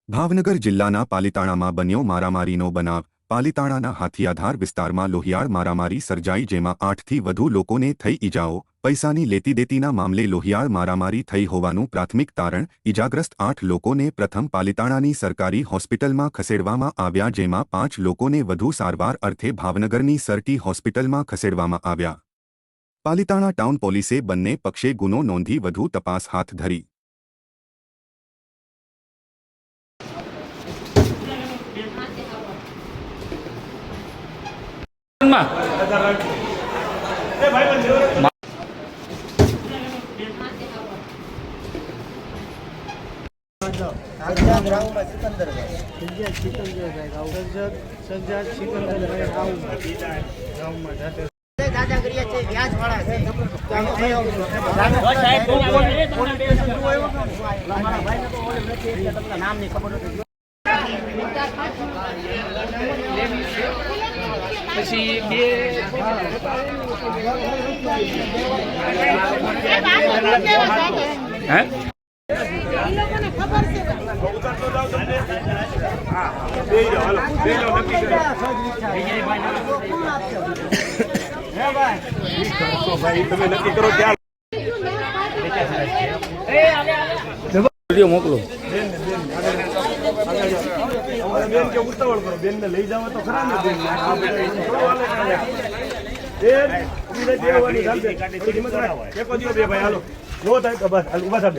ભાવનગર જિલ્લાના પાલિતાણામાં બન્યો મારામારીનો બનાવ। પાલિતાણાના હાથીઆધાર વિસ્તારમાં લોહિયાળ મારામારી સર્જાઈ, જેમાં 8થી વધુ લોકોને થઈ ઈજાઓ। પૈસાની લેતીદેતીના મામલે લોહિયાળ મારામારી થઈ હોવાનું પ્રાથમિક તારણ। ઈજાગ્રસ્ત 8 લોકોને પ્રથમ પાલિતાણાની સરકારી હોસ્પિટલમાં ખસેડવામાં આવ્યા, જેમાં 5 લોકોને વધુ સારવાર અર્થે ભાવનગરની સરટી હોસ્પિટલમાં ખસેડવામાં આવ્યા। પાલિતાણા ટાઉન પોલીસે બંને પક્ષે ગુનો નોંધી વધુ તપાસ હાથ ધરી। દાદાગીરી છે, વ્યાજ વાળા છે। નામ ની ખબર નથી। પછી બે હે મોકલો બેન કે ઉતાવળ કરો, બેન ને લઈ જાવ તો ખરા ને બેન બે ભાઈ હાલો, નો થાય તો બસ ઉભા સાહેબ।